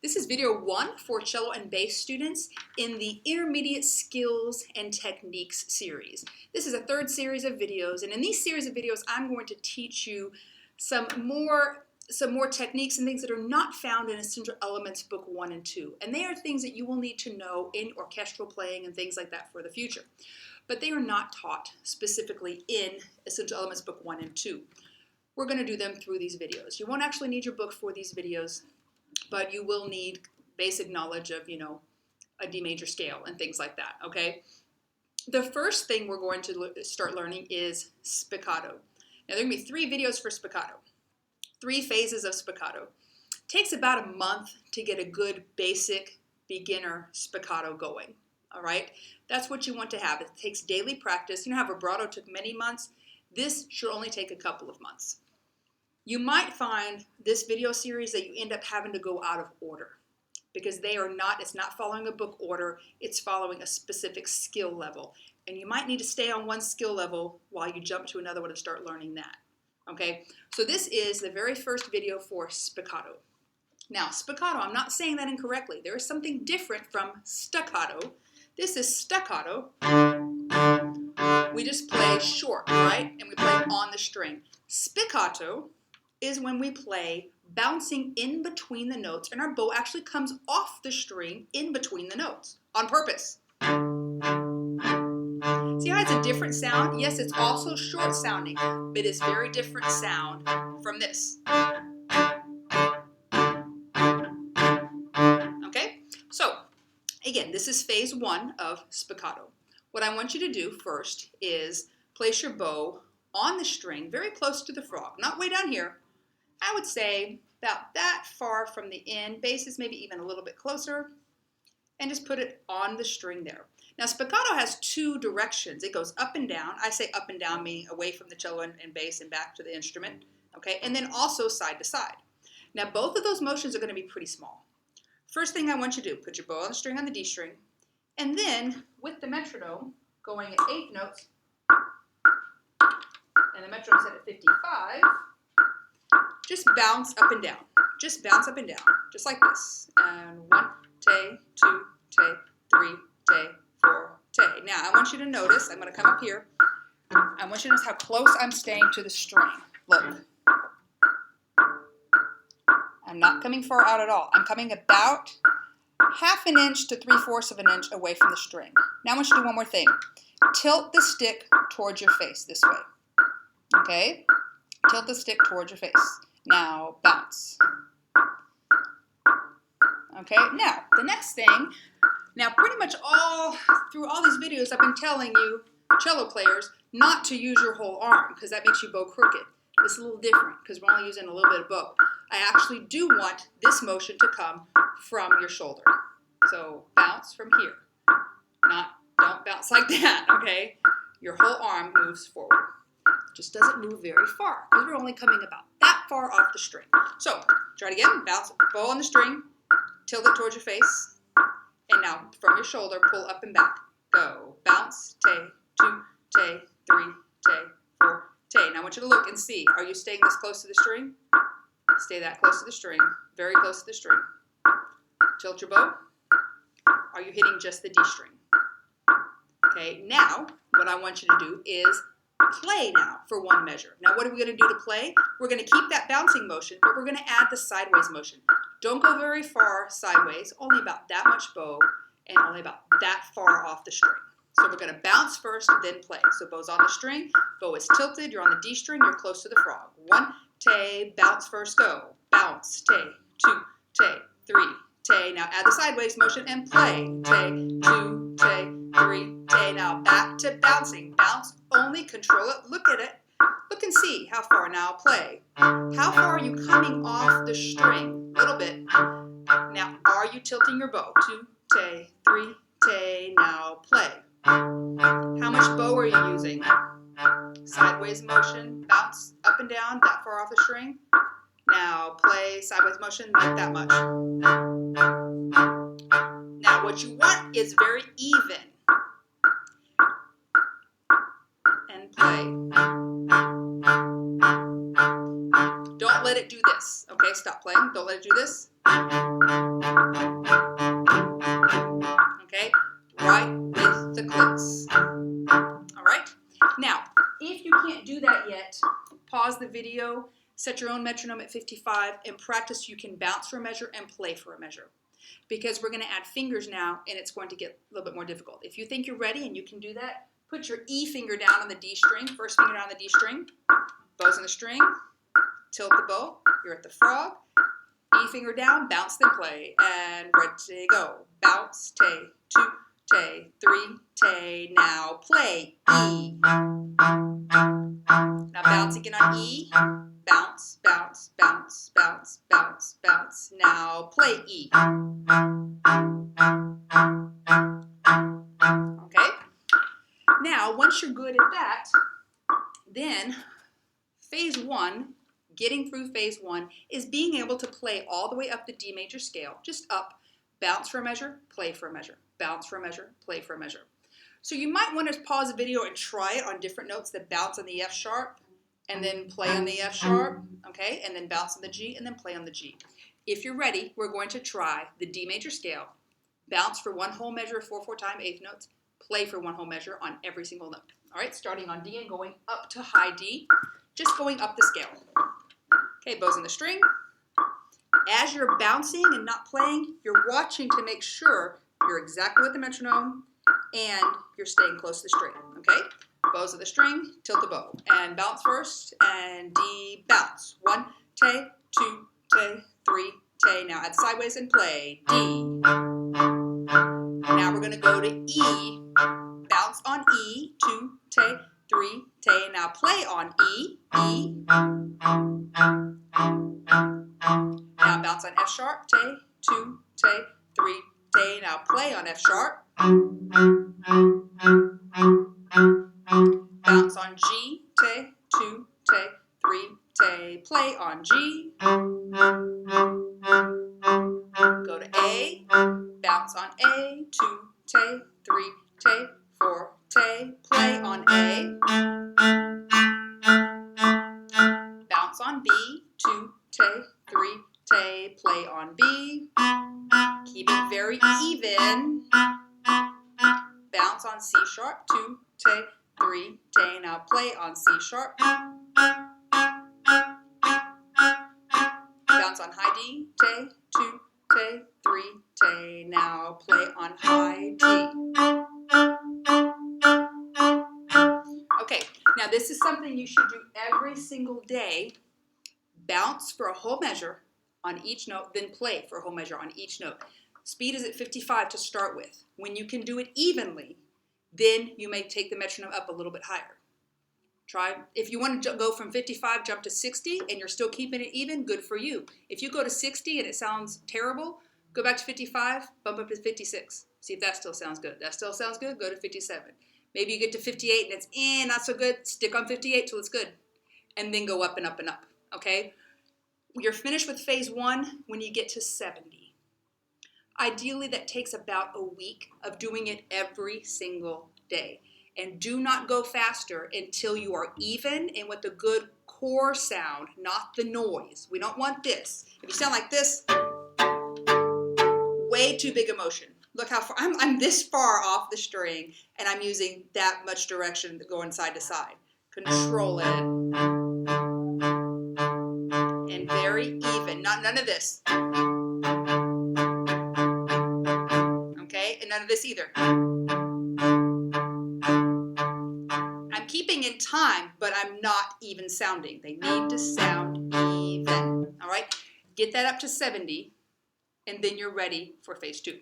This is video 1 for cello and bass students in the Intermediate Skills and Techniques series. This is a third series of videos, and in these series of videos I'm going to teach you some more techniques and things that are not found in Essential Elements Book 1 and 2. And they are things that you will need to know in orchestral playing and things like that for the future. But they are not taught specifically in Essential Elements Book 1 and 2. We're going to do them through these videos. You won't actually need your book for these videos, but you will need basic knowledge of, a D major scale and things like that, okay? The first thing we're going to start learning is spiccato. Now, there are going to be 3 videos for spiccato, 3 phases of spiccato. It takes about a month to get a good basic beginner spiccato going, all right? That's what you want to have. It takes daily practice. You know how vibrato took many months? This should only take a couple of months. You might find this video series that you end up having to go out of order because it's not following a book order, it's following a specific skill level. And you might need to stay on one skill level while you jump to another one and start learning that. Okay, so this is the very first video for spiccato. Now, spiccato, I'm not saying that incorrectly. There is something different from staccato. This is staccato. We just play short, right? And we play on the string. Spiccato is when we play bouncing in between the notes, and our bow actually comes off the string in between the notes on purpose. See how it's a different sound? Yes, it's also short sounding, but it's very different sound from this. Okay, so again, this is phase 1 of spiccato. What I want you to do first is place your bow on the string very close to the frog, not way down here. I would say about that far from the end, bass is maybe even a little bit closer, and just put it on the string there. Now, spiccato has 2 directions. It goes up and down. I say up and down, meaning away from the cello and bass and back to the instrument, okay? And then also side to side. Now, both of those motions are going to be pretty small. First thing I want you to do, put your bow on the string on the D string, and then with the metronome going at 8 notes, and the metronome set at 55, just bounce up and down. Just bounce up and down, just like this. And 1, tay, 2, tay, 3, tay, 4, tay. Now, I want you to notice, I'm going to come up here. I want you to notice how close I'm staying to the string. Look. I'm not coming far out at all. I'm coming about 1/2 inch to 3/4 of an inch away from the string. Now, I want you to do one more thing. Tilt the stick towards your face this way. Okay? Tilt the stick towards your face. Now, bounce. Okay, now, the next thing, now pretty much through all these videos I've been telling you, cello players, not to use your whole arm because that makes you bow crooked. It's a little different because we're only using a little bit of bow. I actually do want this motion to come from your shoulder. So, bounce from here. Don't bounce like that, okay? Your whole arm moves forward. Just doesn't move very far because we're only coming about that far off the string. So, try it again. Bounce, bow on the string, tilt it towards your face, and now from your shoulder, pull up and back. Go. Bounce, tay, 2, tay, 3, tay, 4, tay. Now I want you to look and see. Are you staying this close to the string? Stay that close to the string. Very close to the string. Tilt your bow. Are you hitting just the D string? Okay, now what I want you to do is play now for one measure. Now what are we going to do to play? We're going to keep that bouncing motion, but we're going to add the sideways motion. Don't go very far sideways, only about that much bow and only about that far off the string. So we're going to bounce first, then play. So bow's on the string, bow is tilted, you're on the D string, you're close to the frog. 1, tay, bounce first, go. Bounce, tay, 2, tay, 3, tay. Now add the sideways motion and play. Tay, 2, tay, 3, tay. Now back to bouncing. Bounce only, control it, look at it. Look and see how far. Now play. How far are you coming off the string? A little bit. Now, are you tilting your bow? 2, tay, 3, tay. Now play. How much bow are you using? Sideways motion, bounce up and down, that far off the string. Now play sideways motion, like that much. Now what you want is very even. And play. Don't let it do this. Okay, stop playing. Don't let it do this. video, set your own metronome at 55, and practice. You can bounce for a measure and play for a measure. Because we're going to add fingers now, and it's going to get a little bit more difficult. If you think you're ready and you can do that, put your E finger down on the D string, first finger down on the D string, bows on the string, tilt the bow, you're at the frog, E finger down, bounce, then play, and ready, go. Bounce, tay, 2, tay, 3, tay, now play, E. Now bounce again on E, bounce, bounce, bounce, bounce, bounce, bounce, now play E. Okay? Now, once you're good at that, then phase 1, getting through phase 1, is being able to play all the way up the D major scale, just up, bounce for a measure, play for a measure, bounce for a measure, play for a measure. So you might want to pause the video and try it on different notes that bounce on the F sharp, and then play on the F sharp, okay, and then bounce on the G, and then play on the G. If you're ready, we're going to try the D major scale, bounce for one whole measure of 4/4 time eighth notes, play for one whole measure on every single note. All right, starting on D and going up to high D, just going up the scale. Okay, bows on the string. As you're bouncing and not playing, you're watching to make sure you're exactly with the metronome and you're staying close to the string, okay? Bows of the string, tilt the bow, and bounce first, and D, bounce. 1, tay, 2, tay, 3, tay. Now add sideways and play, D. Now we're gonna go to E, bounce on E, 2, tay, 3, tay. Now play on E, E. Now bounce on F sharp, tay, 2, tay, 3, tay. Now play on F sharp. Bounce on G, tay, 2, tay, 3, tay. Play on G. Go to A, bounce on A, 2, tay, 3, tay, 4, tay. Play on A. Bounce on B, 2, tay, 3, tay. Play on B. Keep it very even. Bounce on C sharp, 2, tay, 3, tay. Now play on C sharp. Bounce on high D, tay, 2, tay, 3, tay. Now play on high D. Okay, now this is something you should do every single day. Bounce for a whole measure on each note, then play for a whole measure on each note. Speed is at 55 to start with. When you can do it evenly, then you may take the metronome up a little bit higher. Try, if you want to go from 55, jump to 60, and you're still keeping it even, good for you. If you go to 60 and it sounds terrible, go back to 55, bump up to 56. See if that still sounds good. That still sounds good, go to 57. Maybe you get to 58 and it's not so good, stick on 58 till it's good. And then go up and up and up, okay? You're finished with phase 1 when you get to 70. Ideally, that takes about a week of doing it every single day. And do not go faster until you are even and with a good core sound, not the noise. We don't want this. If you sound like this, way too big emotion. Look how far, I'm this far off the string, and I'm using that much direction going side to side. Control it. And very even, none of this. Okay, and none of this either. I'm keeping in time, but I'm not even sounding. They need to sound even. All right, get that up to 70, and then you're ready for phase 2.